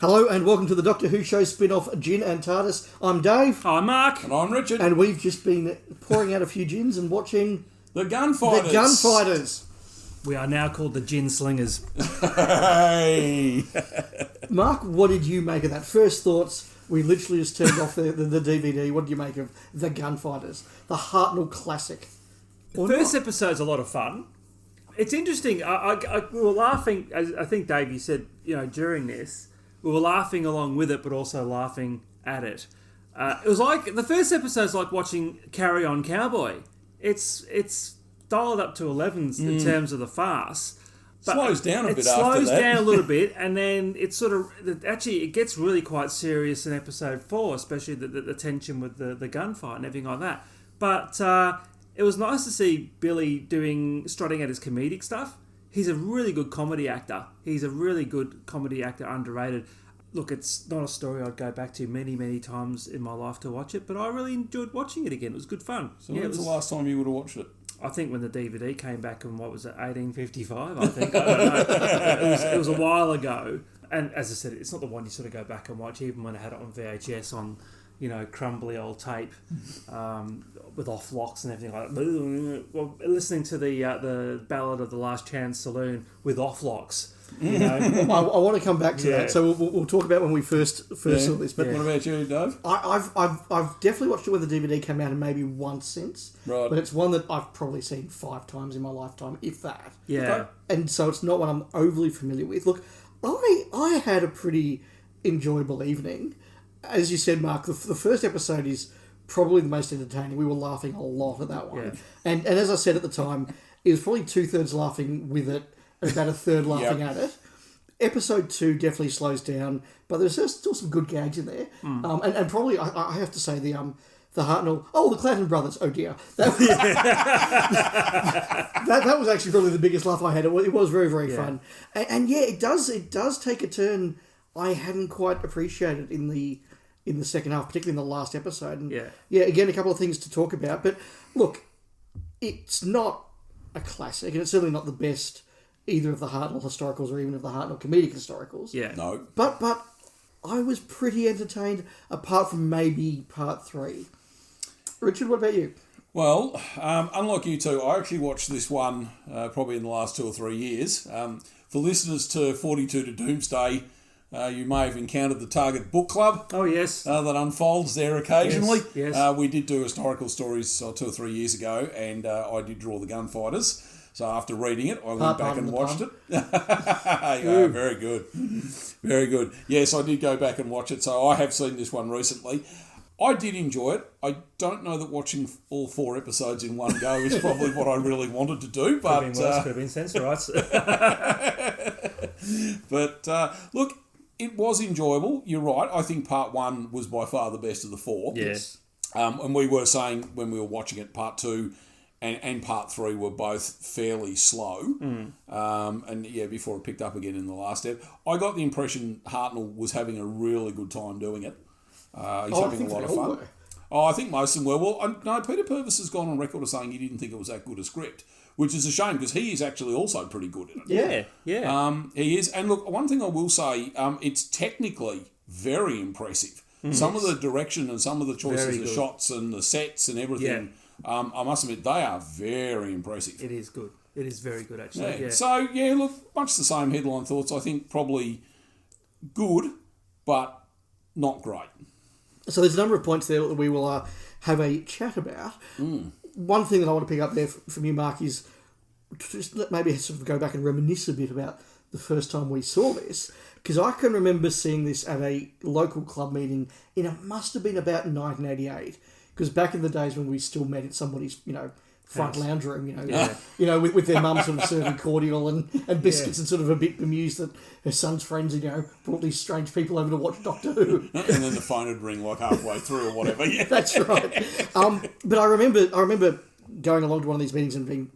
Hello and welcome to the Doctor Who show spin-off Gin and TARDIS. I'm Dave. I'm Mark. And I'm Richard. And we've just been pouring out a few gins and watching The Gunfighters. The Gunfighters. We are now called the Gin Slingers. Hey! Mark, what did you make of that? First thoughts, we literally just turned off the DVD. What did you make of The Gunfighters? The Hartnell classic. The first episode's a lot of fun. It's interesting. We were laughing, as I think Dave, you said, during this, we were laughing along with it, but also laughing at it. It was like, the first episode's like watching Carry On Cowboy. It's dialed up to 11s in terms of the farce. But slows down a bit after that. It slows down a little bit, and then it it gets really quite serious in episode 4, especially the tension with the gunfight and everything like that. But it was nice to see Billy strutting at his comedic stuff. He's a really good comedy actor. Underrated. Look, it's not a story I'd go back to many, many times in my life to watch it, but I really enjoyed watching it again. It was good fun. So when was the last time you would have watched it? I think when the DVD came back in, 1855, I think. I don't know. It was a while ago. And as I said, it's not the one you sort of go back and watch, even when I had it on VHS on, crumbly old tape with off locks and everything like that. Well, listening to the Ballad of the Last Chance Saloon with off locks. I want to come back to that. So we'll talk about when we first saw this. But what about you, Dave? I've definitely watched it when the DVD came out, and maybe once since. Right. But it's one that I've probably seen 5 times in my lifetime, if that. Yeah. Okay. And so it's not one I'm overly familiar with. Look, I had a pretty enjoyable evening. As you said, Mark, the first episode is probably the most entertaining. We were laughing a lot at that one. Yeah. And as I said at the time, it was probably 2/3 laughing with it and about a third laughing at it. Episode 2 definitely slows down, but there's still some good gags in there. And probably, I have to say, the Hartnell... Oh, the Clanton brothers. Oh, dear. That was actually probably the biggest laugh I had. It was very, very fun. And it does take a turn I hadn't quite appreciated in the second half, particularly in the last episode. And again, a couple of things to talk about. But look, it's not a classic, and it's certainly not the best either of the Hartnell historicals or even of the Hartnell comedic historicals. Yeah. No. But I was pretty entertained, apart from maybe part 3. Richard, what about you? Well, unlike you two, I actually watched this one probably in the last 2 or 3 years. For listeners to 42 to Doomsday, you may have encountered the Target Book Club. Oh, yes. That unfolds there occasionally. Yes. We did do historical stories 2 or 3 years ago, and I did draw the Gunfighters. So after reading it, I went back and watched it. Yeah, very good. Very good. Yes, I did go back and watch it, so I have seen this one recently. I did enjoy it. I don't know that watching all 4 episodes in one go is probably what I really wanted to do. But could have been worse, could have been censor rights. But look, it was enjoyable. You're right. I think part 1 was by far the best of the 4. Yes. And we were saying when we were watching it, part 2 and part 3 were both fairly slow. Before it picked up again in the last step. I got the impression Hartnell was having a really good time doing it. He's having a lot of fun. Oh, I think most of them were. Well, no, Peter Purvis has gone on record as saying he didn't think it was that good a script, which is a shame because he is actually also pretty good in it. Yeah. He is. And look, one thing I will say, it's technically very impressive. Some of the direction and some of the choices of shots and the sets and everything, I must admit, they are very impressive. It is good. It is very good, actually. Yeah. So, look, much the same headline thoughts. I think probably good, but not great. So there's a number of points there that we will have a chat about. One thing that I want to pick up there from you, Mark, is just maybe sort of go back and reminisce a bit about the first time we saw this, because I can remember seeing this at a local club meeting it must have been about 1988, because back in the days when we still met at somebody's, front lounge room, with their mum sort of serving cordial and biscuits and sort of a bit bemused that her son's friends, brought these strange people over to watch Doctor Who. And then the phone would ring like halfway through or whatever. Yeah. That's right. But I remember going along to one of these meetings and being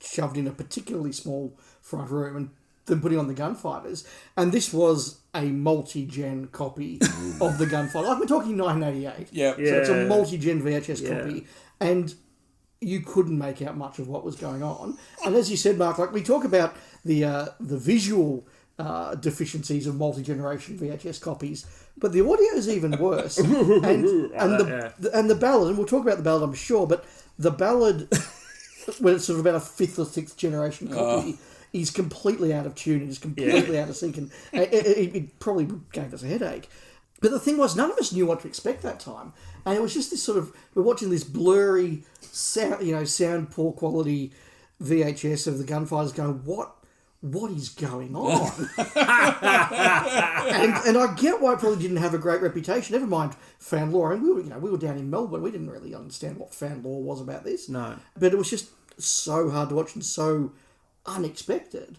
shoved in a particularly small front room and them putting on the Gunfighters. And this was a multi-gen copy of the Gunfighter. Like, we're talking 1988. Yeah. So it's a multi-gen VHS copy. And you couldn't make out much of what was going on. And as you said, Mark, like we talk about the visual deficiencies of multi-generation VHS copies, but the audio is even worse. And the ballad, and we'll talk about the ballad, I'm sure, but the ballad, when it's sort of about a 5th or 6th generation copy, is completely out of tune and is completely out of sync, and it probably gave us a headache. But the thing was, none of us knew what to expect that time, and it was just this sort of, we're watching this blurry sound poor quality VHS of the Gunfighters going, what is going on? and I get why it probably didn't have a great reputation. Never mind fan lore. And we were down in Melbourne. We didn't really understand what fan lore was about this. No. But it was just so hard to watch and so unexpected.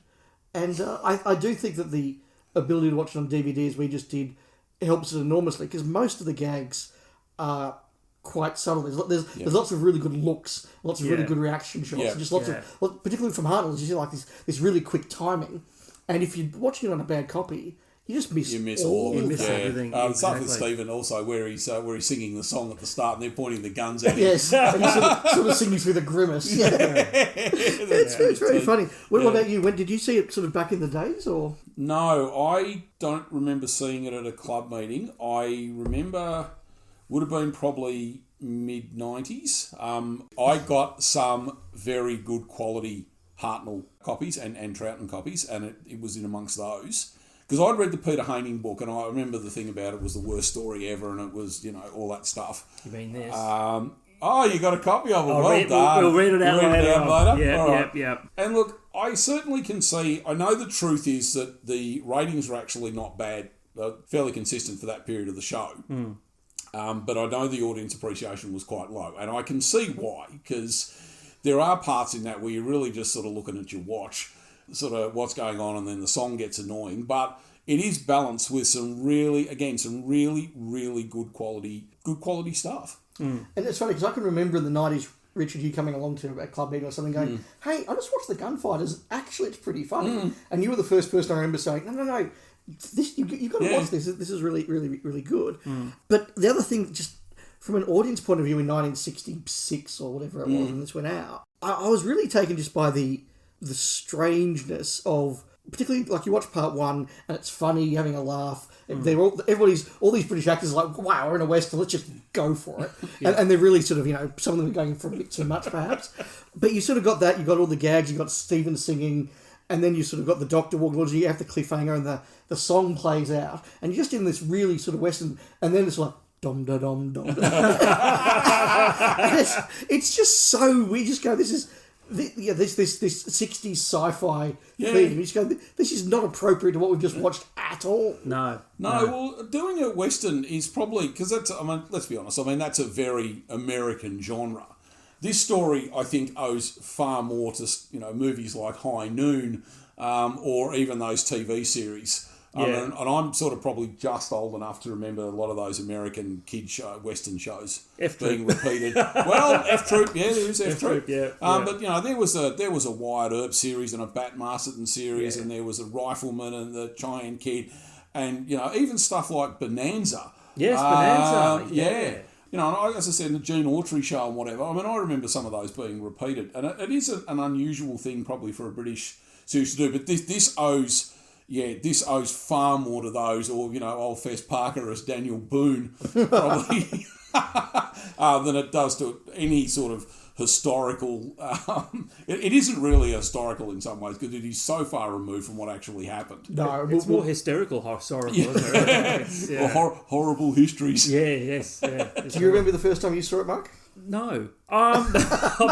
And I do think that the ability to watch it on DVD, as we just did, helps it enormously, because most of the gags are quite subtle. There's lots of really good looks, lots of really good reaction shots, and just lots of, particularly from Hartnell, you see like this really quick timing. And if you're watching it on a bad copy, you just miss all of it. Everything. Stuff with Stephen also, where he's singing the song at the start and they're pointing the guns at him. Yes, and he's sort of singing through the grimace. Yeah. It's very funny. What about you? When did you see it? Sort of back in the days, or? No, I don't remember seeing it at a club meeting. I remember would have been probably mid-90s. I got some very good quality Hartnell copies and Troughton copies, and it was in amongst those. Because I'd read the Peter Haining book, and I remember the thing about it was the worst story ever, and it was, all that stuff. You mean this? You got a copy of it. Well done. We'll read it out later. Yeah. And look, I certainly can see, I know the truth is that the ratings were actually not bad, fairly consistent for that period of the show. But I know the audience appreciation was quite low, and I can see why, because there are parts in that where you're really just sort of looking at your watch, sort of what's going on, and then the song gets annoying. But it is balanced with some really good quality stuff. And it's funny, because I can remember in the 90s, Richard, you coming along to a club meeting or something going, hey, I just watched the Gunfighters, actually it's pretty funny. And you were the first person I remember saying, no, you've got to watch this. This is really, really, really good. But the other thing, just from an audience point of view, in 1966 or whatever it was when this went out, I was really taken just by the strangeness of, particularly like you watch part one and it's funny, you're having a laugh. All these British actors are like, wow, we're in a western, let's just go for it. And they're really sort of, some of them are going for a bit too much perhaps. But you sort of got that, you got all the gags, you got Stephen singing, and then you sort of got the Doctor walking towards you, you have the cliffhanger, and the song plays out, and you're just in this really sort of western, and then it's like dom da dom dom. It's just so we just go, this is this 60s sci-fi thing. You just go, this is not appropriate to what we've just watched at all. No. Well, doing a western is probably, because let's be honest, that's a very American genre. This story, I think, owes far more to movies like High Noon, or even those TV series. And I'm sort of probably just old enough to remember a lot of those American western shows being repeated. Well, F Troop, there is F Troop. But there was a Wyatt Earp series and a Bat Masterton series, and there was a Rifleman and the Cheyenne Kid, and even stuff like Bonanza. Yes, Bonanza. As I said, the Gene Autry show and whatever, I remember some of those being repeated. And it is an unusual thing probably for a British series to do. But this owes far more to those, or, old Fess Parker as Daniel Boone, probably, than it does to any sort of historical... it isn't really historical in some ways, because it is so far removed from what actually happened. No, it's more hysterical historical, isn't it? Or horrible histories. Yes. Do you remember the first time you saw it, Mark? No. I'll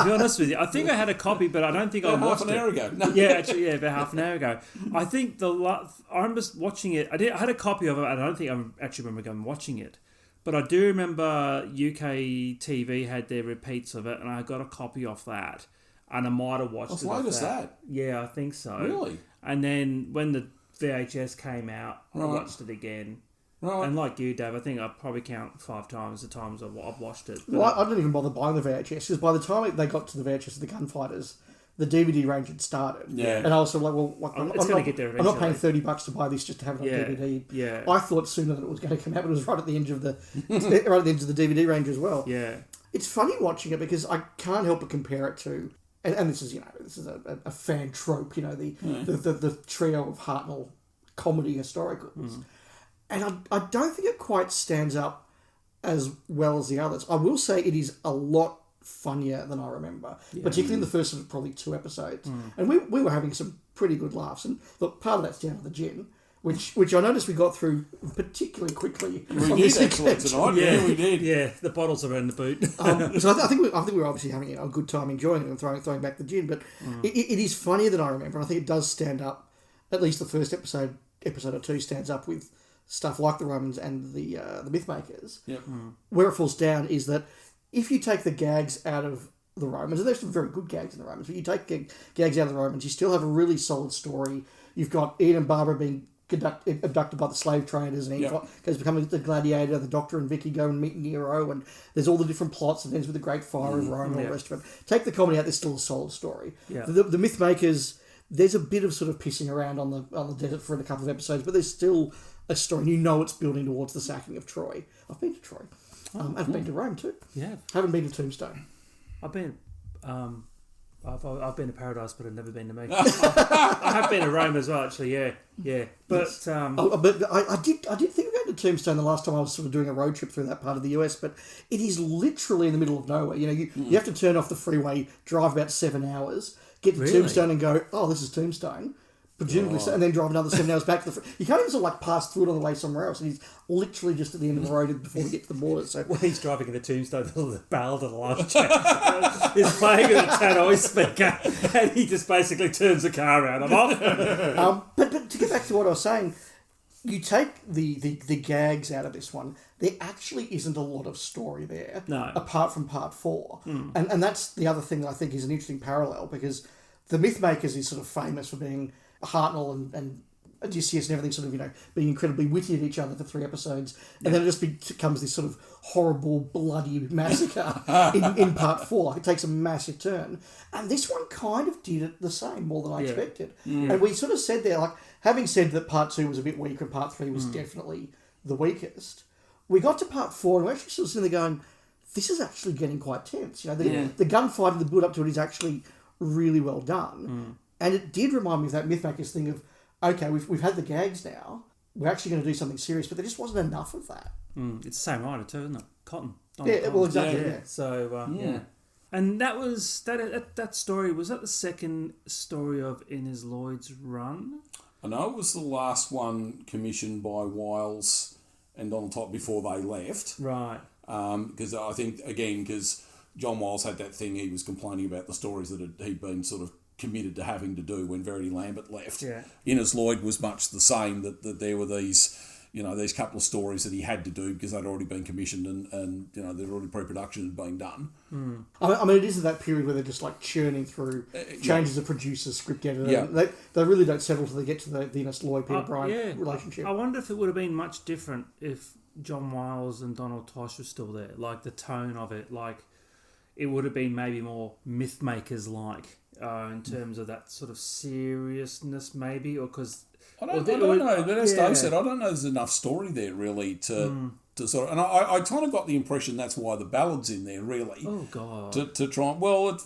be honest with you. I think I had a copy, but I don't think I watched it. Half an hour ago. No. About half an hour ago. I think I remember watching it. I had a copy of it, and I don't think I actually remember going and watching it. But I do remember UK TV had their repeats of it, and I got a copy of that. And I might have watched it. As late as that? Yeah, I think so. Really? And then when the VHS came out, I watched it again. Right. And like you, Dave, I think I probably count 5 times the times I've watched it. Well, I didn't even bother buying the VHS, because by the time they got to the VHS of the Gunfighters, the DVD range had started. Yeah. And I was sort of like, well, it's going to get there eventually. I'm not paying $30 to buy this just to have it on DVD. Yeah. I thought sooner that it was going to come out, but it was right at the edge of the DVD range as well. Yeah. It's funny watching it, because I can't help but compare it to, and this is a fan trope, the trio of Hartnell comedy historicals. And I don't think it quite stands up as well as the others. I will say it is a lot funnier than I remember, particularly in the first probably 2 episodes. And we were having some pretty good laughs. And look, part of that's down to the gin, which I noticed we got through particularly quickly. We did excellent tonight. Yeah, we did. Yeah, the bottles are in the boot. So I think we were obviously having a good time enjoying it and throwing back the gin. But it is funnier than I remember. And I think it does stand up. At least the first episode or 2 stands up with stuff like the Romans and the Mythmakers. Yep. Where it falls down is that if you take the gags out of the Romans, and there's some very good gags in the Romans, but you take gags out of the Romans, you still have a really solid story. You've got Ian and Barbara being abducted by the slave traders, and he goes becoming the gladiator. The Doctor and Vicky go and meet Nero, and there's all the different plots, and ends with the Great Fire of Rome and all the rest of it. Take the comedy out, there's still a solid story. Yeah. The Mythmakers, there's a bit of sort of pissing around on the desert for a couple of episodes, but there's still a story, and you know it's building towards the sacking of Troy. I've been to Troy. I've been to Rome too. Yeah. Haven't been to Tombstone. I've been to Paradise, but I've never been to Mecca. I have been to Rome as well, actually. Yeah. But but I did think of going to Tombstone the last time I was sort of doing a road trip through that part of the US. But it is literally in the middle of nowhere. You know, you have to turn off the freeway, drive about 7 hours, get to Tombstone, and go, oh, this is Tombstone. Presumably, and then drive another 7 hours back to the... You can't even sort of like pass through it on the way somewhere else. And he's literally just at the end of the road before we get to the border. So when he's driving in the Tombstone, the ballad of the last chapter, he's playing with a tannoy speaker, and he just basically turns the car around. I'm off. But to get back to what I was saying, you take the gags out of this one, there actually isn't a lot of story there, apart from part 4. And that's the other thing that I think is an interesting parallel, because the Mythmakers is sort of famous for being Hartnell and Odysseus and everything sort of, you know, being incredibly witty at each other for 3 episodes. And then it just becomes this sort of horrible, bloody massacre in part 4. Like, it takes a massive turn. And this one kind of did it the same, more than I expected. And we sort of said there, like, having said that part 2 was a bit weaker and part 3 was definitely the weakest, we got to part 4 and we're actually sort of sitting there going, this is actually getting quite tense. You know, the gunfight, the build up to it is actually really well done. And it did remind me of that Mythmakers thing of, okay, we've had the gags now, we're actually going to do something serious, but there just wasn't enough of that. It's the same writer too, isn't it? Cotton. Well, exactly, yeah. So, And that was, that story, was that the second story of Innes Lloyd's run? I know it was the last one commissioned by Wiles and Donald Todd before they left. Right. Because I think, again, because John Wiles had that thing, he was complaining about the stories that he'd been sort of committed to having to do when Verity Lambert left. Yeah. Innes Lloyd was much the same, that there were these, you know, these couple of stories that he had to do because they'd already been commissioned and you know, they'd already pre-production had been done. I mean, it isn't that period where they're just like churning through changes of producer, script editor. Yeah. They really don't settle till they get to the Innes Lloyd, Peter Bryant relationship. I wonder if it would have been much different if John Wiles and Donald Tosh were still there. Like, the tone of it, like, it would have been maybe more Mythmakers-like. In terms of that sort of seriousness, maybe, or because I don't know. But as Dave said, I don't know. There's enough story there really to sort of, and I kind of got the impression that's why the ballad's in there really. Oh God! To try. Well,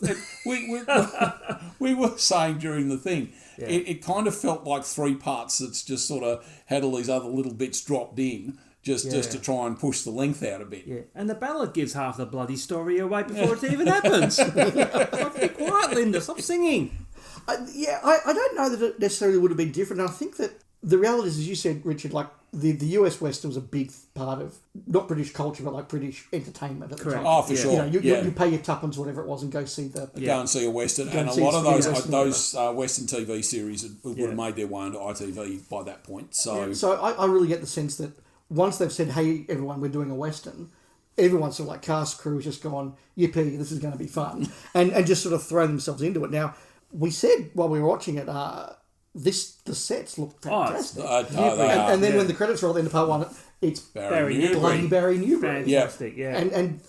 we were saying during the thing, it kind of felt like 3 parts that's just sort of had all these other little bits dropped in. Just to try and push the length out a bit. Yeah, and the ballad gives half the bloody story away before it even happens. Like, be quiet, Linda. Stop singing. I don't know that it necessarily would have been different. I think that the reality is, as you said, Richard, like the US Western was a big part of not British culture, but like British entertainment at the time. Oh, for sure. You know, you pay your tuppence, whatever it was, and go see the... Go and see a Western. And a lot of those Western TV series would have made their way onto ITV by that point. So I really get the sense that once they've said, hey, everyone, we're doing a Western, everyone's sort of like, cast crew has just gone, yippee, this is going to be fun, and just sort of throw themselves into it. Now, we said while we were watching it, the sets look fantastic. And then when the credits roll at the end of part 1, it's Barry Newbury. Barry Newbury. Fantastic, yeah. And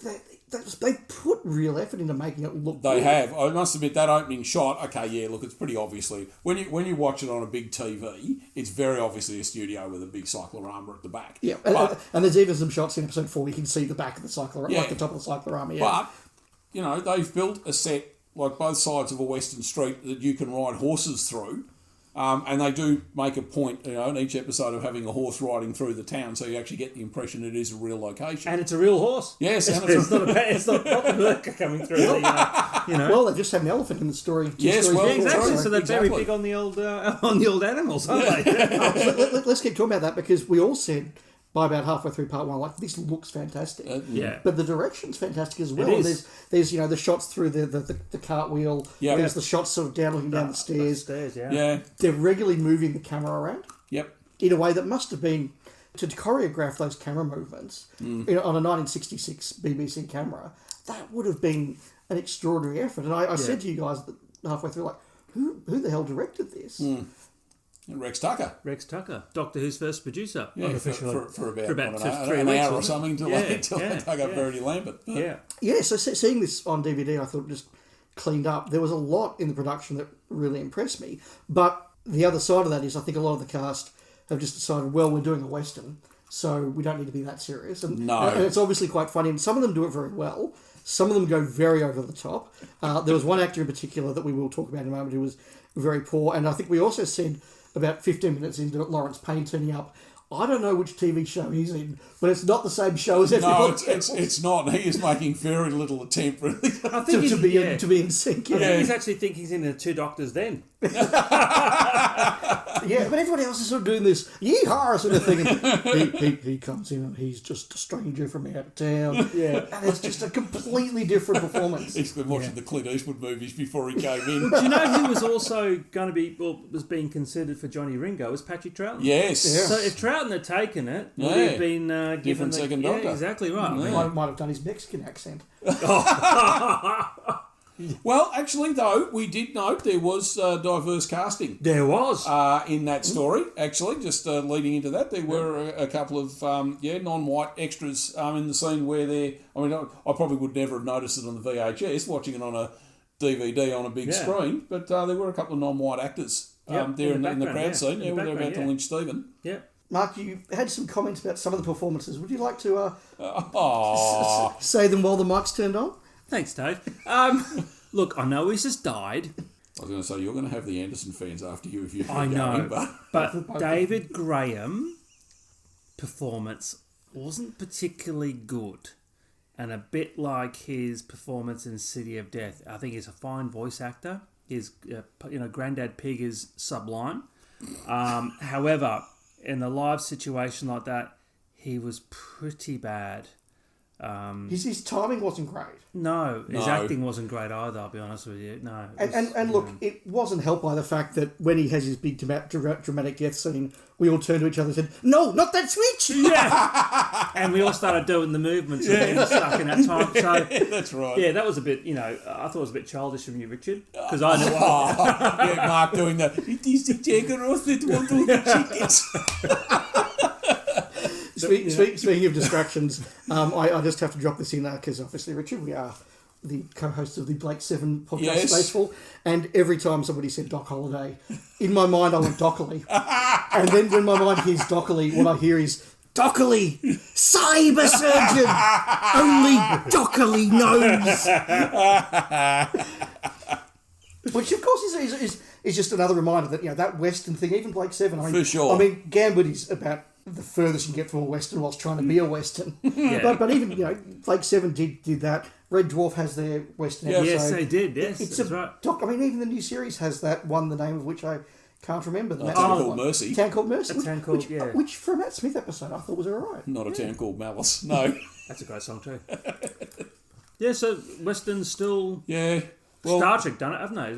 they put real effort into making it look They good. have. I must admit, that opening shot, okay, yeah, look, it's pretty obviously... When you watch it on a big TV, it's very obviously a studio with a big cyclorama at the back. Yeah, and there's even some shots in episode 4 you can see the back of the cyclorama, like the top of the cyclorama, But, you know, they've built a set, like both sides of a Western street, that you can ride horses through. And they do make a point, in each episode of having a horse riding through the town, so you actually get the impression it is a real location. And it's a real horse. Yes, and It's not the lurker coming through. Well, they just had an elephant in the story. Yes, stories well, before, Exactly. so- So they're very big on the old animals, aren't they? Let's keep talking about that, because we all said by about halfway through part one, like, this looks fantastic. Yeah. But the direction's fantastic as well. It And is. there's the shots through the cartwheel. Yep. There's the shots sort of down looking down the stairs. Yeah. They're regularly moving the camera around Yep. in a way that must have been, to choreograph those camera movements on a 1966 BBC camera, that would have been an extraordinary effort. And I said to you guys halfway through, like, who the hell directed this? Rex Tucker. Rex Tucker, Doctor Who's first producer. Yeah, unofficially. for about, For about I don't know, 3 an weeks, hour or wasn't it? something till Yeah, they yeah, dug up Verity Lambert. Yeah. Yeah, so seeing this on DVD, I thought just cleaned up. There was a lot in the production that really impressed me. But the other side of that is I think a lot of the cast have just decided, well, we're doing a Western, so we don't need to be that serious. And it's obviously quite funny. And some of them do it very well. Some of them go very over the top. There was one actor in particular that we will talk about in a moment who was very poor. And I think we also said about 15 minutes into Lawrence Payne turning up, I don't know which TV show he's in, but it's not the same show as everyone No, it's not. He is making very little attempt, really. I think to be in sync. I think he's actually thinking he's in the Two Doctors then. Yeah, but everyone else is sort of doing this yeehaw sort of thing. And he comes in and he's just a stranger from out of town. Yeah. And it's just a completely different performance. He's been watching the Clint Eastwood movies before he came in. Do you know who was also going to be, was being considered for Johnny Ringo? Was Patrick Troughton. Yes. Yeah. So if Troughton had taken it, would he Yeah. have been given Different the second Doctor. Yeah, exactly right. Might have done his Mexican accent. Well, actually, though, we did note there was diverse casting. There was. In that story, actually, just leading into that, there were a couple of non-white extras in the scene where they. I mean, I probably would never have noticed it on the VHS, watching it on a DVD on a big screen, but there were a couple of non-white actors there in the crowd scene. Yeah, we're about to lynch Stephen. Yeah. Mark, you had some comments about some of the performances. Would you like to Oh, say them while the mic's turned on? Thanks, Dave. Look, I know he's just died. I was going to say you're going to have the Anderson fans after you if you. I know, going, but David Graham performance wasn't particularly good, and a bit like his performance in City of Death. I think he's a fine voice actor. His, Grandad Pig is sublime. However, in a live situation like that, he was pretty bad. His timing wasn't great. No, his acting wasn't great either, I'll be honest with you. No. And look, it wasn't helped by the fact that when he has his big dramatic death scene, we all turned to each other and said, "No, not that switch!" Yeah! And we all started doing the movements and being stuck in that time. So, that's right. yeah, that was a bit, I thought it was a bit childish from you, Richard. Because I know Yeah, Mark doing that. It is the Jaggeroth that want all the chickens. Speaking of distractions, I just have to drop this in because obviously, Richard, we are the co-hosts of the Blake 7 podcast, Yes. Spacefall, and every time somebody said Doc Holliday, in my mind I went Dockley. And then when my mind hears Dockley, what I hear is, Dockley, cyber surgeon, only Dockley knows. Which, of course, is just another reminder that, that Western thing, even Blake 7, I mean, For sure. I mean, Gambit is about the furthest you can get from a Western whilst trying to be a Western. Yeah. But even, Blake 7 did that. Red Dwarf has their Western episode. Yes, they did. Yes, It's that's right. I mean, even the new series has that one, the name of which I can't remember. The Town Called Mercy. Town Called Mercy. Town Called, which for a Matt Smith episode I thought was alright. Not a town called Malice. No. That's a great song too. Yeah, so Western's still... Yeah. Well, Star Trek done it, haven't they?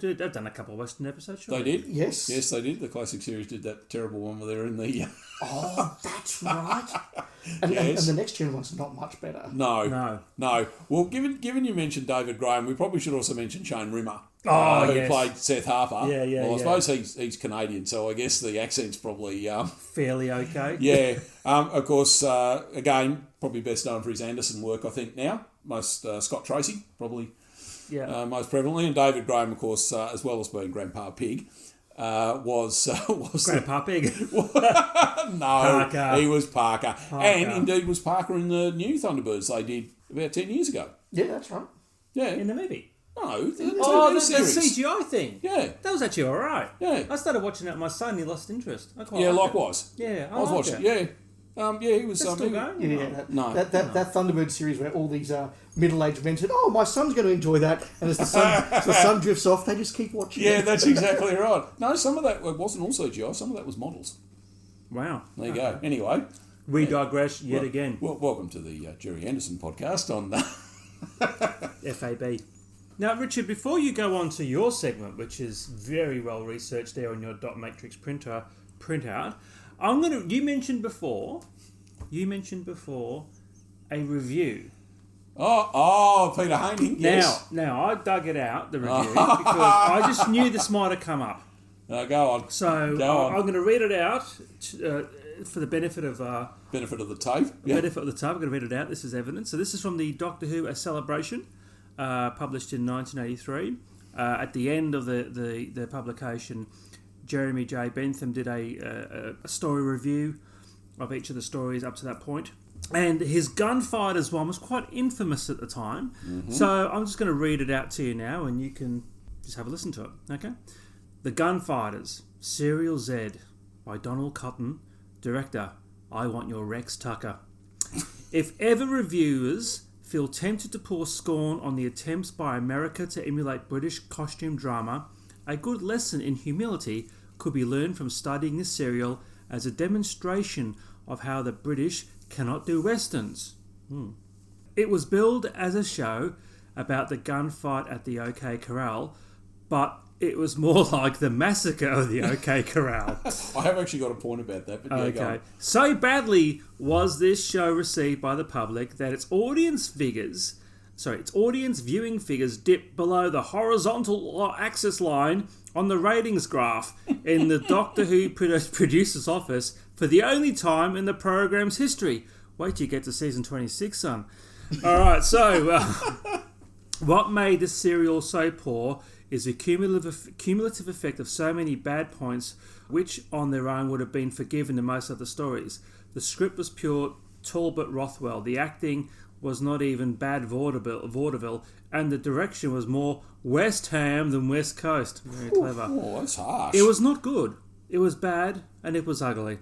They've done a couple of Western episodes, they surely. did. Yes. Yes, they did. The classic series did that terrible one where they're in the... Oh, that's right. And the next gen one's not much better. No. Well, given you mentioned David Graham, we probably should also mention Shane Rimmer. Oh, who yes. played Seth Harper. Yeah, Well, I suppose he's Canadian, so I guess the accent's probably... Fairly okay. Yeah. Of course, again, probably best known for his Anderson work, I think, now. Most Scott Tracy, probably most prevalently. And David Graham, of course, as well as being Grandpa Pig, was Grandpa Pig. No, Parker. he was Parker. And indeed was Parker in the new Thunderbirds they did about 10 years ago. Yeah, that's right. Yeah. In the movie. No, the Oh, TV the series. CGI thing. Yeah. That was actually all right. Yeah. I started watching that with my son. He lost interest. I quite Yeah, liked it. likewise. Yeah, I was liked watching. it. Yeah. He was. It's still going? Yeah, No. That Thunderbird series where all these middle-aged men said, "Oh, my son's going to enjoy that," and as the sun drifts off, they just keep watching. Yeah, it. that's exactly right. No, some of that wasn't all CGI. Some of that was models. Wow. There you go. Anyway, We digress yet again. Well, welcome to the Jerry Anderson podcast on. FAB. Now, Richard, before you go on to your segment, which is very well researched there on your dot matrix printout, You mentioned before a review. Oh, Peter Haining. Yes. Now I dug it out, the review, because I just knew this might have come up. Go on. So I'm going to read it out for the benefit of benefit of the tape. Benefit of the tape. I'm going to read it out. This is evidence. So this is from the Doctor Who: A Celebration, published in 1983. At the end of the publication, Jeremy J. Bentham did a story review of each of the stories up to that point. And his Gunfighters one was quite infamous at the time. Mm-hmm. So I'm just going to read it out to you now, and you can just have a listen to it. Okay? The Gunfighters, Serial Z, by Donald Cotton, director, I Want Your Rex Tucker. If ever reviewers feel tempted to pour scorn on the attempts by America to emulate British costume drama, a good lesson in humility could be learned from studying this serial as a demonstration of how the British cannot do westerns. It was billed as a show about the gunfight at the OK Corral, but it was more like the massacre of the OK Corral. I have actually got a point about that, but yeah, go on. So badly was this show received by the public that its audience viewing figures dipped below the horizontal axis line on the ratings graph in the Doctor Who producer's office for the only time in the programme's history. Wait till you get to season 26, son. All right, so what made this serial so poor is the cumulative effect of so many bad points, which on their own would have been forgiven in most other stories. The script was pure Talbot Rothwell. The acting was not even bad vaudeville, and the direction was more West Ham than West Coast. Very clever. Oh, that's harsh. It was not good. It was bad, and it was ugly.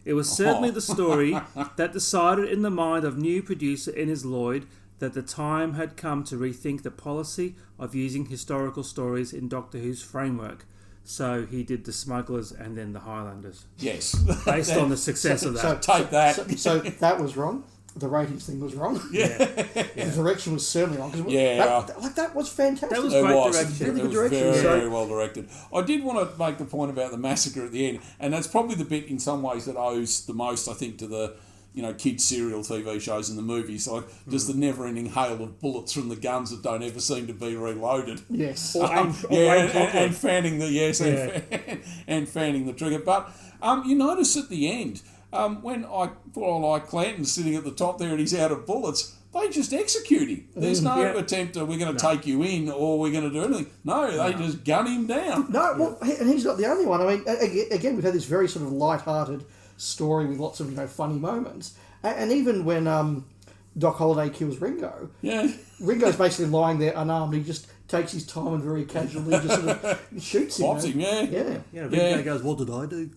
It was certainly the story that decided in the mind of new producer Innes Lloyd that the time had come to rethink the policy of using historical stories in Doctor Who's framework. So he did The Smugglers and then The Highlanders. Yes. Based on the success of that. Take that. So that was wrong. The ratings thing was wrong. Yeah. The direction was certainly wrong. Yeah. That was fantastic. That was It great was. direction. Really It good was direction. very well directed. I did want to make the point about the massacre at the end, and that's probably the bit in some ways that owes the most, I think, to the kids serial TV shows and the movies, like just the never-ending hail of bullets from the guns that don't ever seem to be reloaded. Yes. And fanning the and fanning the trigger. But you notice at the end when poor old Clanton's sitting at the top there and he's out of bullets, they just execute him. There's no attempt of we're going to take you in or we're going to do anything. No, they just gun him down. No, well, and he's not the only one. I mean, again, we've had this very sort of light-hearted story with lots of funny moments, and even when Doc Holliday kills Ringo, Ringo's basically lying there unarmed. He just takes his time and very casually just sort of shoots him. Pops him, Ringo goes, "What did I do?"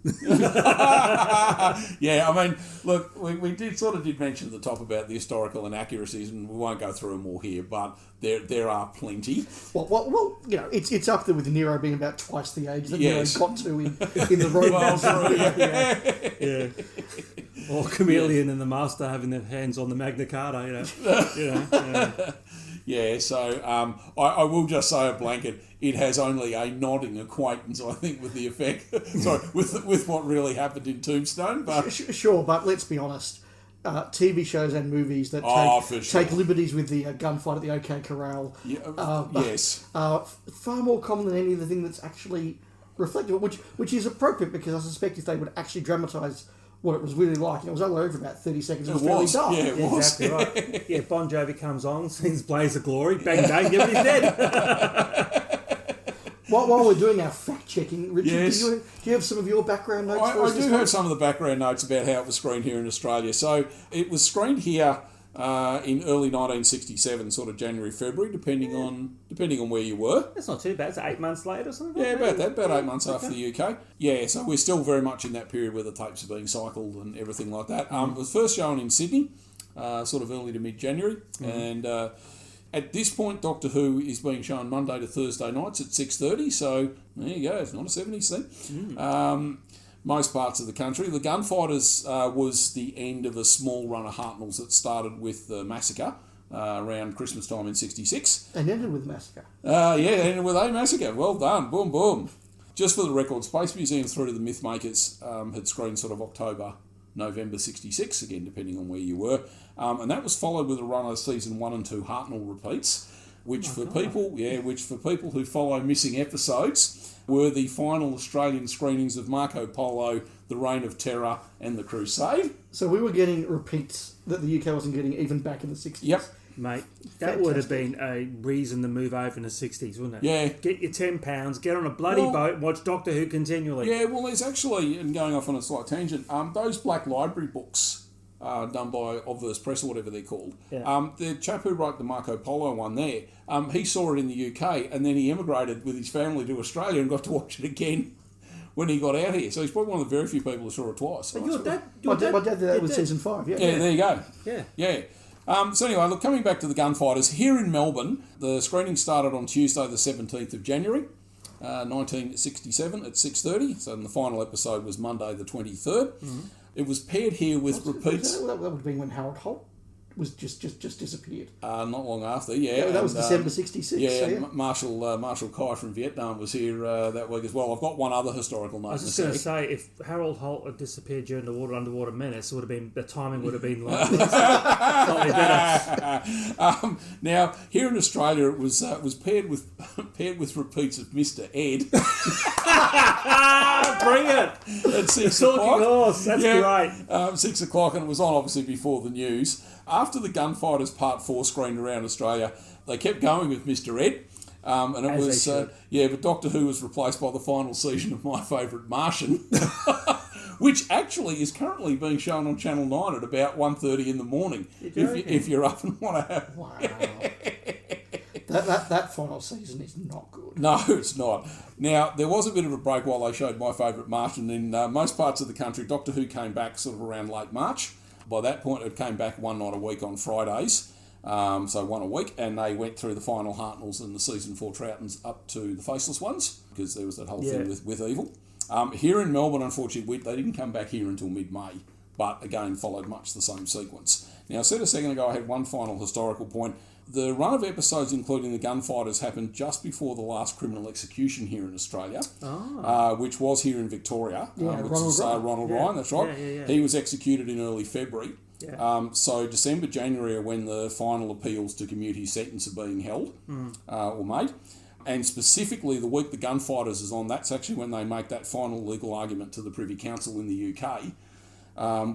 Yeah, I mean, look, we did mention at the top about the historical inaccuracies, and we won't go through them all here, but there are plenty. Well, it's up there with Nero being about twice the age that Nero got to in the Romans. Or Chameleon and the Master having their hands on the Magna Carta, Yeah, so I will just say a blanket, it has only a nodding acquaintance, I think, with the effect, with what really happened in Tombstone. But Sure, but let's be honest, TV shows and movies that take liberties with the gunfight at the OK Corral are far more common than any of the thing that's actually reflective, which is appropriate because I suspect if they would actually dramatise what it was really like, it was only over about 30 seconds. It was fairly dull. Yeah, it was. Exactly right. Yeah, Bon Jovi comes on, sings Blaze of Glory, bang, bang, everybody's dead. While we're doing our fact-checking, Richard, do you have some of your background notes for us? I do have some of the background notes about how it was screened here in Australia. So it was screened here in early 1967, sort of January, February, depending on where you were. That's not too bad. It's 8 months later or something. Yeah, about that. About 8 months after the UK. Yeah, so we're still very much in that period where the tapes are being cycled and everything like that. It was first shown in Sydney, sort of early to mid-January, and at this point, Doctor Who is being shown Monday to Thursday nights at 6:30. So there you go. It's not a 70s thing. Most parts of the country. The Gunfighters was the end of a small run of Hartnells that started with the massacre around Christmas time in 66. And ended with massacre. Ended with a massacre. Well done. Boom, boom. Just for the record, Space Museum through to the Mythmakers had screened sort of October, November 66, again, depending on where you were. And that was followed with a run of season 1 and 2 Hartnell repeats, which for people who follow missing episodes were the final Australian screenings of Marco Polo, The Reign of Terror, and The Crusade. So we were getting repeats that the UK wasn't getting even back in the 60s. Yep. Mate, that would have been a reason to move over in the 60s, wouldn't it? Yeah. Get your £10, get on a bloody boat and watch Doctor Who continually. Yeah, well, there's actually, and going off on a slight tangent, those Black Library books done by Obverse Press or whatever they're called. Yeah. The chap who wrote the Marco Polo one there, he saw it in the UK and then he emigrated with his family to Australia and got to watch it again when he got out here. So he's probably one of the very few people who saw it twice. But My dad did that with season 5. Yeah, there you go. Yeah. So anyway, look, coming back to the Gunfighters, here in Melbourne, the screening started on Tuesday the 17th of January, 1967 at 6:30. So the final episode was Monday the 23rd. It was paired here with repeats. That would have been when Harold Holt was just disappeared. Not long after, yeah. That was December 66. Yeah, so Marshall Kai from Vietnam was here that week as well. I've got one other historical note. I was just going to say, if Harold Holt had disappeared during the Underwater Menace, the timing would have been like slightly better. Now, here in Australia, it was paired with repeats of Mr. Ed. Bring it! At 6 Talking o'clock. horse, that's great. 6 o'clock, and it was on obviously before the news. After the Gunfighters Part 4 screened around Australia, they kept going with Mr. Ed. And it As was, but Doctor Who was replaced by the final season of My Favourite Martian, which actually is currently being shown on Channel 9 at about 1:30 in the morning, if you're up and want to have... Wow. That final season is not good. No, it's not. Now, there was a bit of a break while they showed My Favourite Martian. In most parts of the country, Doctor Who came back sort of around late March. By that point, it came back one night a week on Fridays, so one a week, and they went through the final Hartnells and the season 4 Troughtons up to the Faceless Ones, because there was that whole thing with Evil. Here in Melbourne, unfortunately, they didn't come back here until mid-May, but again, followed much the same sequence. Now, I said a second ago I had one final historical point. The run of episodes, including the Gunfighters, happened just before the last criminal execution here in Australia, which was here in Victoria. Ronald Ryan, that's right. Yeah. He was executed in early February. Yeah. So December, January are when the final appeals to commute his sentence are being held or made. And specifically, the week the Gunfighters is on, that's actually when they make that final legal argument to the Privy Council in the UK,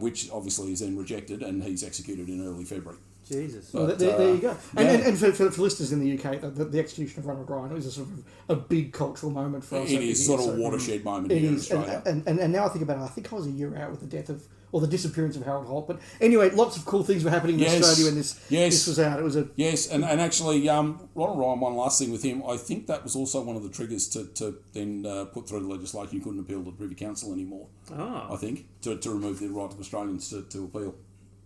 which obviously is then rejected, and he's executed in early February. Jesus. But, there you go. And for listeners in the UK, the execution of Ronald Ryan was a sort of a big cultural moment for us. It is sort of a watershed moment here in Australia. And now I think about it, I think I was a year out with the death of, or the disappearance of Harold Holt. But anyway, lots of cool things were happening in Australia when this was out. It was and actually, Ronald Ryan, one last thing with him, I think that was also one of the triggers to then put through the legislation. You couldn't appeal to the Privy Council anymore, I think, to remove the right of Australians to appeal.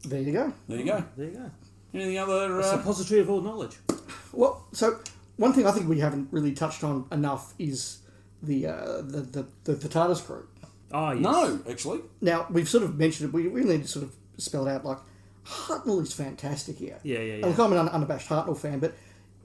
There you go. There you go. Anything other... It's a repository of all knowledge. Well, so one thing I think we haven't really touched on enough is the TARDIS crew. Oh, yes. No, actually. Now, we've sort of mentioned it. We really need to sort of spell it out. Like, Hartnell is fantastic here. Yeah. And look, I'm an unabashed Hartnell fan, but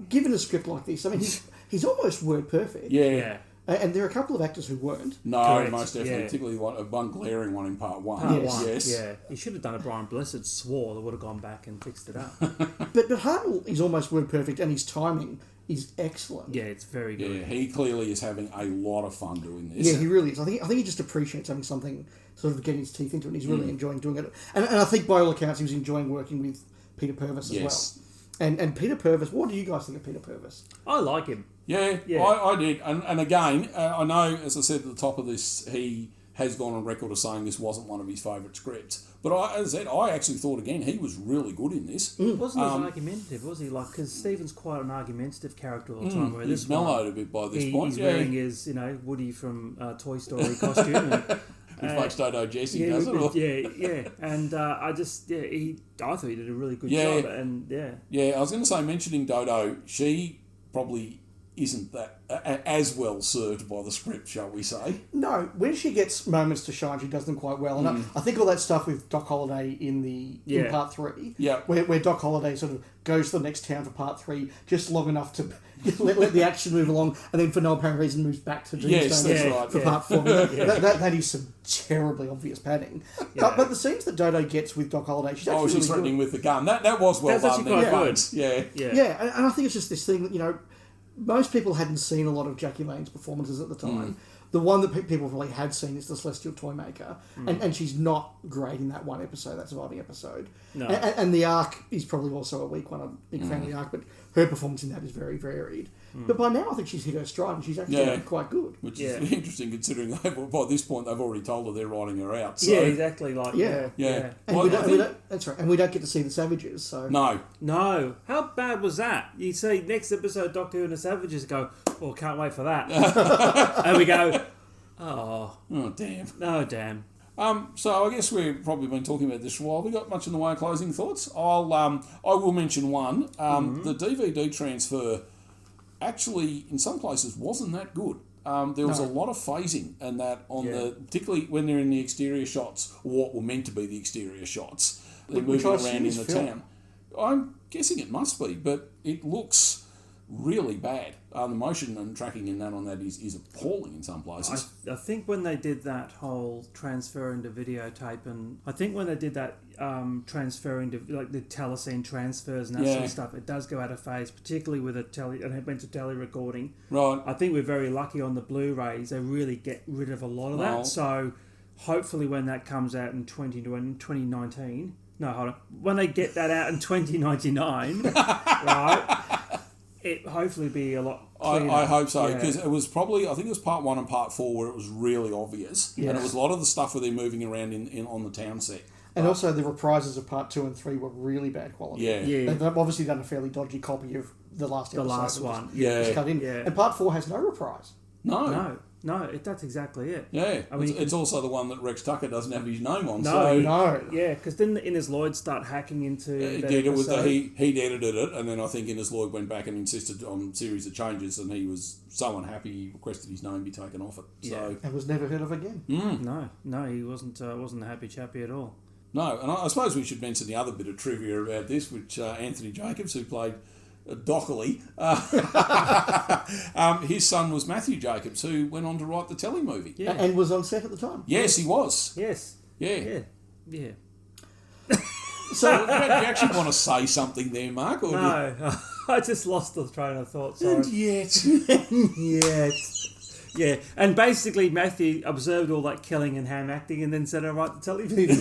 given a script like this, I mean, he's almost word perfect. Yeah. And there are a couple of actors who weren't. No, Correct. most definitely. Particularly one glaring one in part 1. Part 1. Yes. Yeah. He should have done a Brian Blessed swore that would have gone back and fixed it up. But Hartnell is almost word perfect, and his timing is excellent. Yeah, it's very good. Yeah, he clearly is having a lot of fun doing this. Yeah, he really is. I think he just appreciates having something sort of getting his teeth into it, and he's really enjoying doing it. And I think by all accounts, he was enjoying working with Peter Purvis as well. And Peter Purvis, what do you guys think of Peter Purvis? I like him. Yeah. I did. And again, I know, as I said at the top of this, he has gone on record as saying this wasn't one of his favourite scripts. But as I said, I actually thought, again, he was really good in this. Wasn't as argumentative, was he? Like, because Stephen's quite an argumentative character all the time. Where He's mellowed a bit by this point. He's wearing his, Woody from Toy Story costume. Good folks don't know Jesse, does it? Yeah. And I thought he did a really good job. And I was going to say, mentioning Dodo, she probably isn't that as well served by the script, shall we say? No, when she gets moments to shine, she does them quite well. And I think all that stuff with Doc Holliday in part 3, where Doc Holliday sort of goes to the next town for part 3, just long enough to let the action move along, and then for no apparent reason moves back to Doomsday for part 4. That is some terribly obvious padding. But the scenes that Dodo gets with Doc Holliday, she's actually she's threatening with the gun. That was well done. That's Yeah, and I think it's just this thing that, most people hadn't seen a lot of Jackie Lane's performances at the time. The one that people probably had seen is the Celestial Toymaker, and she's not great in that one episode, that surviving episode. No. And the arc is probably also a weak one. I'm a big fan of the arc, but her performance in that is very varied. But by now, I think she's hit her stride, and she's actually quite good. Which is interesting, considering by this point they've already told her they're writing her out. So. Yeah, exactly. And we don't get to see the Savages. So no. How bad was that? You see next episode, Doctor Who and the Savages go, "Oh, can't wait for that," and we go, "Oh, damn, no, damn." So I guess we've probably been talking about this for a while. We got much in the way of closing thoughts. I will mention one. The DVD transfer actually, in some places, wasn't that good. There was a lot of phasing, and that particularly when they're in the exterior shots, or what were meant to be the exterior shots, they're moving around in the town. I'm guessing it must be, but it looks really bad. The motion and tracking in that on that is appalling in some places. I think when they did that whole transfer into videotape, and I think when they did that transfer into like the telecine transfers and that sort of stuff, it does go out of phase, particularly with and it went to tele recording. Right. I think we're very lucky on the Blu-rays; they really get rid of a lot of that. So hopefully, when that comes out in 2019. No, hold on. When they get that out in 2099, right? It hopefully be a lot cleaner. I hope so, because it was probably, I think it was part 1 and part 4 where it was really obvious, and it was a lot of the stuff where they're moving around in on the town set. And also the reprises of part 2 and 3 were really bad quality. They've obviously done a fairly dodgy copy of the last episode. The last one. Just cut in. And part 4 has no reprise. No, that's exactly it. Yeah, I mean, it's also the one that Rex Tucker doesn't have his name on. Yeah, because didn't Innes Lloyd start hacking into he'd edited it, and then I think Innes Lloyd went back and insisted on a series of changes, and he was so unhappy he requested his name be taken off it. So and was never heard of again. No, he wasn't a happy chappy at all. No, and I suppose we should mention the other bit of trivia about this, which Anthony Jacobs, who played Dockley, his son was Matthew Jacobs, who went on to write the telly movie. Yeah. And was on set at the time. Yes, he was. Yes. Yeah. So, do you actually want to say something there, Mark? Or no, I just lost the train of thought. Sorry. And yet. Yeah, and basically Matthew observed all that killing and ham acting and then said, "All right, the television."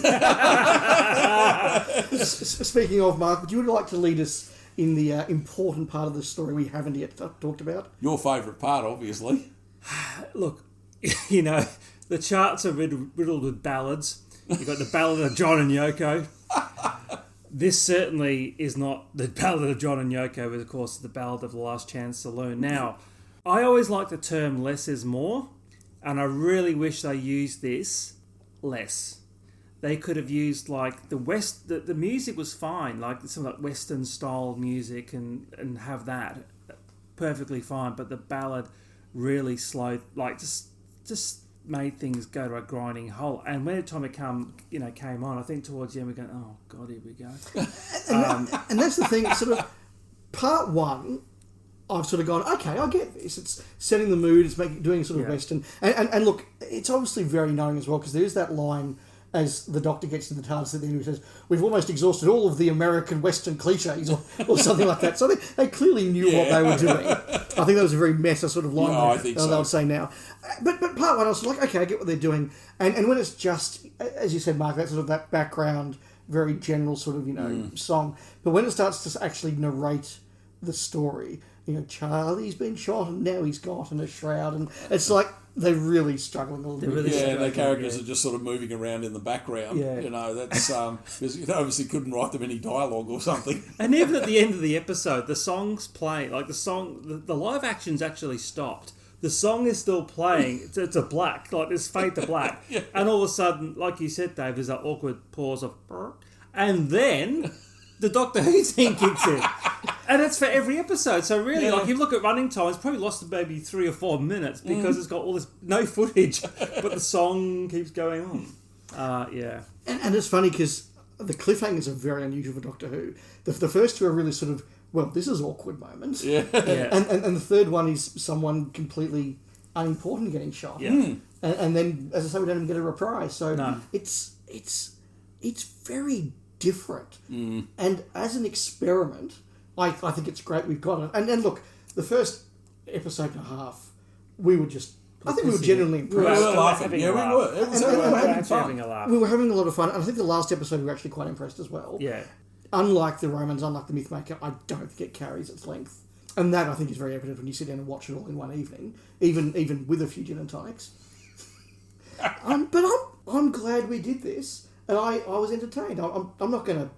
Speaking of, Mark, would you like to lead us in the important part of the story we haven't yet talked about? Your favourite part, obviously. Look, the charts are riddled with ballads. You've got the ballad of John and Yoko. This certainly is not the ballad of John and Yoko, but of course the ballad of the Last Chance Saloon. Now, I always like the term less is more, and I really wish they used this less. They could have used like the music was fine, like some like Western style music and have that perfectly fine, but the ballad really slowed, like just made things go to a grinding halt. And when the time it came on, I think towards the end we're going, oh god, here we go. And that's the thing, sort of part 1, I've sort of gone, okay, I get this. It's setting the mood, it's doing sort of Western. And look, it's obviously very knowing as well, because there is that line as the Doctor gets to the TARDIS at the end, who says, "We've almost exhausted all of the American Western cliches," or something like that. So they clearly knew what they were doing. I think that was a very meta sort of line I think so. they would say now. But part 1, I was like, okay, I get what they're doing. And when it's just, as you said, Mark, that sort of that background, very general sort of, song. But when it starts to actually narrate the story, Charlie's been shot and now he's got in a shroud, and it's like they're really struggling a little bit. really Yeah, their struggling, characters yeah. are just sort of moving around in the background. Yeah. You know, that's because you obviously couldn't write them any dialogue or something. And even at the end of the episode, the song's playing. Like the live action's actually stopped. The song is still playing. It's a black, like this fade to black. Yeah. And all of a sudden, like you said, Dave, there's that awkward pause of, and then the Doctor Who theme kicks in. And it's for every episode. So really, like, you look at running time, it's probably lost maybe 3 or 4 minutes because it's got all this, no footage, but the song keeps going on. Yeah. And it's funny because the cliffhangers are very unusual for Doctor Who. The first two are really sort of, well, this is awkward moments. Yeah. And the third one is someone completely unimportant getting shot. Yeah. And then, as I say, we don't even get a reprise. So No. it's very different. And as an experiment, I think it's great we've got it. And look, the first episode and a half, we were just... I think we were genuinely We were impressed. laughing. Yeah, we were. It was having fun. Having a laugh. We were having a lot of fun. And I think the last episode we were actually quite impressed as well. Yeah. Unlike the Romans, unlike the Mythmaker, I don't think it carries its length. And that, I think, is very evident when you sit down and watch it all in one evening, even with a few gin and tonics. But I'm glad we did this, and I was entertained. I'm not going to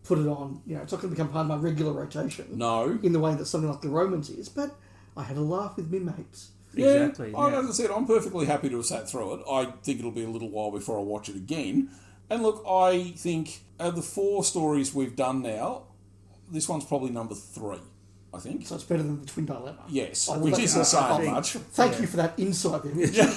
put it on, it's not going to become part of my regular rotation. No. In the way that something like the Romans is, but I had a laugh with my mates. Exactly. Yeah. As I said, I'm perfectly happy to have sat through it. I think it'll be a little while before I watch it again. And look, I think of the 4 stories we've done now, this one's probably number 3, I think. So it's better than the Twin Dilemma. Yes, Oh, which well, isn't saying much. Thank you for that insight there.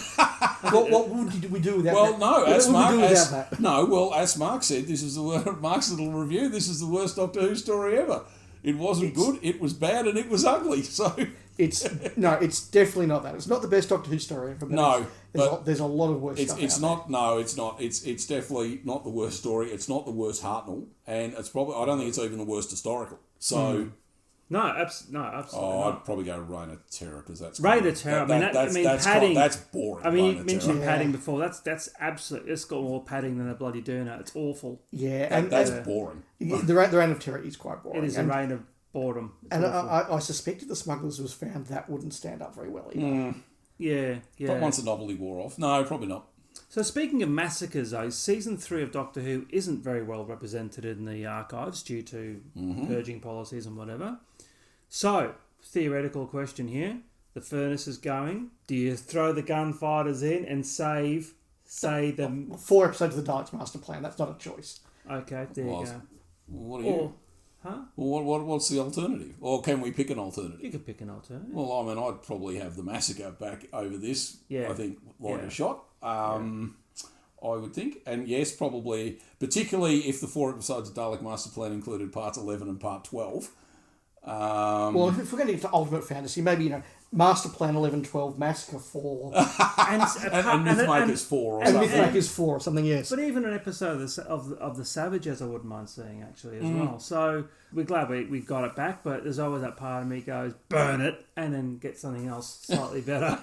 What would we do without Well, that? no, What as would we Mark, do without that? as Mark said, this is Mark's little review. This is the worst Doctor Who story ever. It wasn't good, it was bad, and it was ugly. So it's definitely not that. It's not the best Doctor Who story ever. No, there's a lot of worse stuff. It's not. No, it's not. It's definitely not the worst story. It's not the worst Hartnell, and it's probably. I don't think it's even the worst historical. So. No, absolutely Oh, not. I'd probably go Reign of Terror because that's Reign of Terror. That's boring. I mean, Reign you of mentioned Terror. padding before. That's absolutely. It's got more padding than a bloody doona. It's awful. Yeah, That's boring. The Reign of Terror is quite boring. It is a reign of boredom. It's And awful. I suspect if the Smugglers was found, that wouldn't stand up very well either. Yeah. But once the novelty wore off, no, probably not. So speaking of massacres, though, season 3 of Doctor Who isn't very well represented in the archives due to purging policies and whatever. So, theoretical question here. The furnace is going. Do you throw the gunfighters in and say them? 4 episodes of the Daleks Master Plan. That's not a choice. Okay, there you go. What are you? Huh? Well, what's the alternative? Or can we pick an alternative? You could pick an alternative. Well, I mean, I'd probably have the Massacre back over this. Yeah. I think like Yeah. a shot. I would think. And yes, probably, particularly if the 4 episodes of Dalek Master Plan included parts 11 and part 12. Well, if we're going to get to Ultimate Fantasy, maybe, Master Plan 11, 12, Massacre 4, and Mythmakers 4 or and something. Mythmakers 4 or something, yes. But even an episode of the Savages I wouldn't mind seeing, actually, as well. So we're glad we got it back, but there's always that part of me goes, burn it, and then get something else slightly better.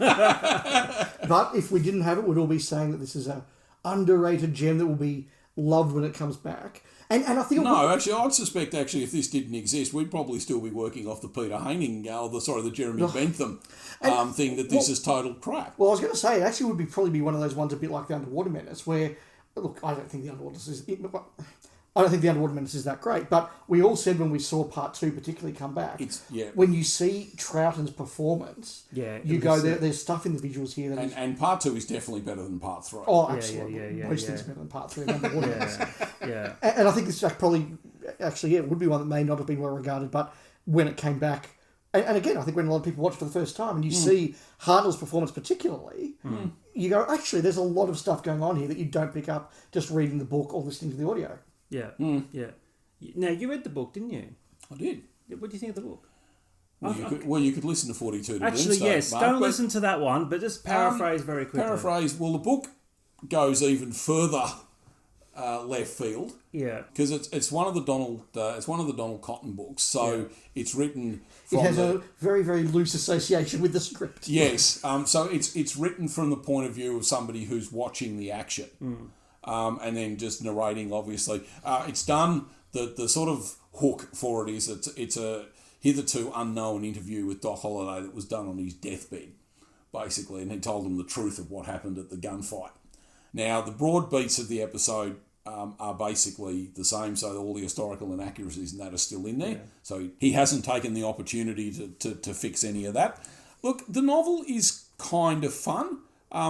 But if we didn't have it, we'd all be saying that this is a underrated gem that will be loved when it comes back. And I think No, actually, I'd suspect if this didn't exist, we'd probably still be working off the Peter Haining, the Jeremy Bentham thing that this is total crap. Well, I was going to say, it actually would probably be one of those ones a bit like the Underwater Menace, where, look, I don't think the Underwater Menace is that great, but we all said when we saw part 2 particularly come back, when you see Troughton's performance, you go, there's stuff in the visuals here that and part 2 is definitely better than part 3. Oh, absolutely. Most things are better than part 3 of Underwater Menace. Yeah. And I think this probably, it would be one that may not have been well regarded, but when it came back, and again, I think when a lot of people watch it for the first time and you see Hartnell's performance particularly, you go, actually, there's a lot of stuff going on here that you don't pick up just reading the book or listening to the audio. Yeah. Yeah. Now, you read the book, didn't you? I did. What do you think of the book? Well, you could listen to 42 to Actually, Doomsday, yes. Mark, Don't listen to that one, but just paraphrase very quickly. Well, the book goes even further left field. Yeah. Because it's one of the Donald Cotton books, so it's written from it has a very, very loose association with the script. Yes. So it's written from the point of view of somebody who's watching the action. And then just narrating, obviously. It's done, the sort of hook for it is it's a hitherto unknown interview with Doc Holliday that was done on his deathbed basically, and he told them the truth of what happened at the gunfight. Now, the broad beats of the episode are basically the same, so all the historical inaccuracies and that are still in there. Yeah. So he hasn't taken the opportunity to fix any of that. Look, the novel is kind of fun.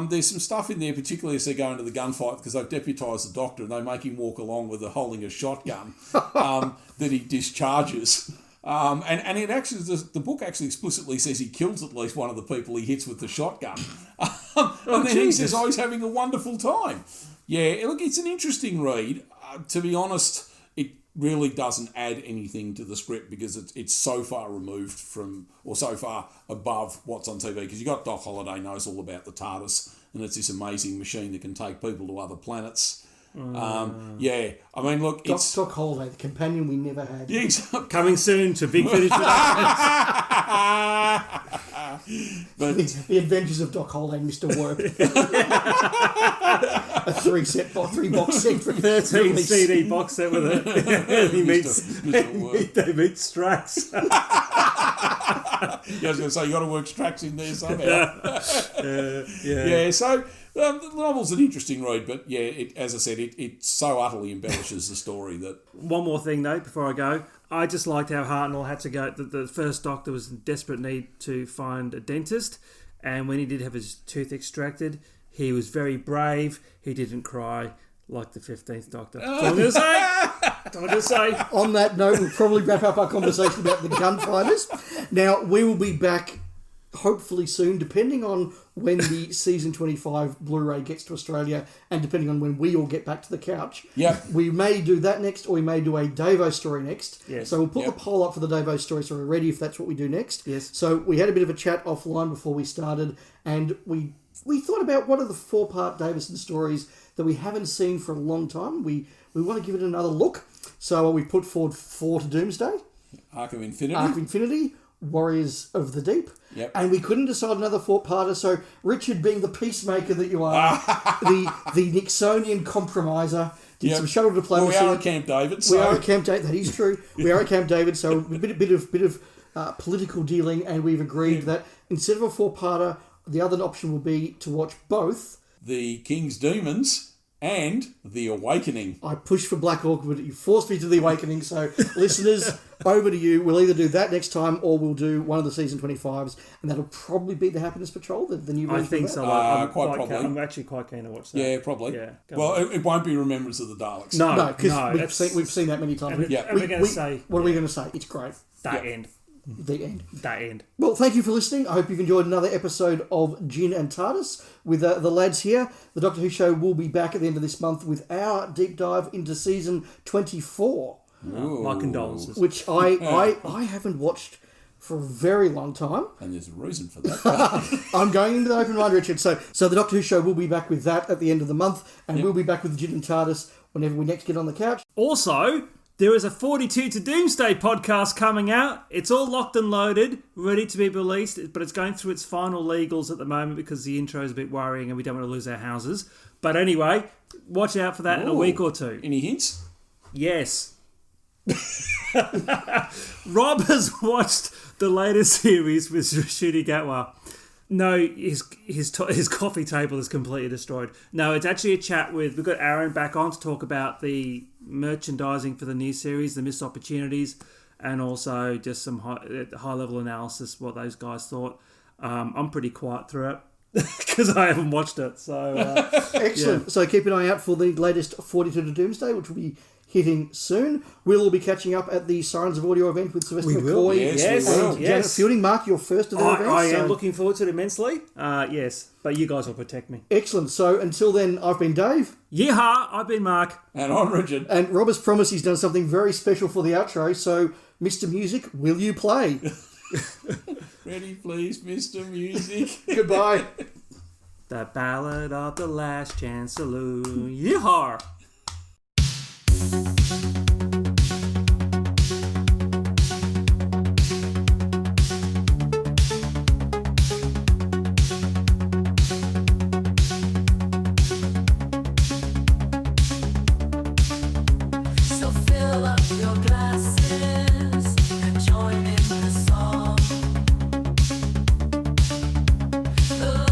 There's some stuff in there, particularly as they go into the gunfight, because they've deputised the Doctor and they make him walk along with holding a shotgun that he discharges. And it actually, the book actually explicitly says he kills at least one of the people he hits with the shotgun. And then he says, he's having a wonderful time. Yeah, look, it's an interesting read. To be honest, it really doesn't add anything to the script because it's so far removed from, or so far above what's on TV. Because you got Doc Holliday knows all about the TARDIS, and it's this amazing machine that can take people to other planets. Yeah, I mean, look, it's Doc Holliday, the companion we never had. Yeah, coming soon to Big Finish But the Adventures of Doc Holliday and Mr. Work. A three box set for 13 CD box set with it. He meets Mr. Work. They meet Strax. I was going to say, you got to work Strax in there somehow. Yeah, so the novel's an interesting read, but yeah, as I said, it so utterly embellishes the story that... One more thing, though, before I go. I just liked how Hartnell had to go... The first Doctor was in desperate need to find a dentist, and when he did have his tooth extracted, he was very brave. He didn't cry like the 15th Doctor. That's all I'm going to say. On that note, we'll probably wrap up our conversation about the Gunfighters. Now, we will be back hopefully soon, depending on when the season 25 Blu-ray gets to Australia and depending on when we all get back to the couch. Yep. We may do that next, or we may do a Davo story next. Yes. So we'll put the poll up for the Davo story so we're ready if that's what we do next. Yes. So we had a bit of a chat offline before we started, and we thought about what are the 4-part Davison stories that we haven't seen for a long time. We want to give it another look. So we put forward 4 to Doomsday. Arc of Infinity. Warriors of the Deep. Yep. And we couldn't decide another 4-parter, so Richard, being the peacemaker that you are, the Nixonian compromiser, did some shuttle diplomacy. Well, we are at Camp David. So. We are at Camp David, that is true. We are at Camp David, so a bit of political dealing, and we've agreed that instead of a 4-parter, the other option will be to watch both The King's Demons and The Awakening. I pushed for Black Orchid, but you forced me to The Awakening. So, listeners, over to you. We'll either do that next time or we'll do one of the season 25s, and that'll probably be the Happiness Patrol, the new version. I think so. Quite probably. I'm actually quite keen to watch that. Yeah, probably. Yeah. Well, it won't be Remembrance of the Daleks. No, because we've seen that many times. And we're going to say... What are we going to say? It's great. That end. The end. That end. Well, thank you for listening. I hope you've enjoyed another episode of Gin and TARDIS with the lads here. The Doctor Who Show will be back at the end of this month with our deep dive into season 24. My condolences. Which I haven't watched for a very long time. And there's a reason for that. I'm going into the open mind, Richard. So the Doctor Who Show will be back with that at the end of the month, and we'll be back with Gin and TARDIS whenever we next get on the couch. Also, there is a 42 to Doomsday podcast coming out. It's all locked and loaded, ready to be released, but it's going through its final legals at the moment because the intro is a bit worrying and we don't want to lose our houses. But anyway, watch out for that in a week or two. Any hints? Yes. Rob has watched the latest series with Shooty Gatwa. No, his coffee table is completely destroyed. No, it's actually a chat with... We've got Aaron back on to talk about the merchandising for the new series, the missed opportunities, and also just some high-level analysis, what those guys thought. I'm pretty quiet through it because I haven't watched it. So Excellent. Yeah. So keep an eye out for the latest 42 to Doomsday, which will be hitting soon. We'll all be catching up at the Sirens of Audio event with Sylvester McCoy and Janet Fielding. Mark, your first of their events. I am looking forward to it immensely. Yes, but you guys will protect me. Excellent. So until then, I've been Dave. Yeehaw, I've been Mark. And I'm Richard. And Rob has promised he's done something very special for the outro, so Mr. Music, will you play? Ready, please, Mr. Music. Goodbye. The Ballad of the Last Chance Saloon. Yeehaw! So fill up your glasses and join in the song. The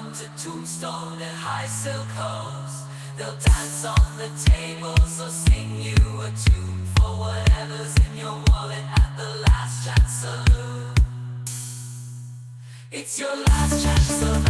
come to Tombstone and high silk hose. They'll dance on the tables or sing you a tune for whatever's in your wallet at the last chance saloon. It's your last chance saloon.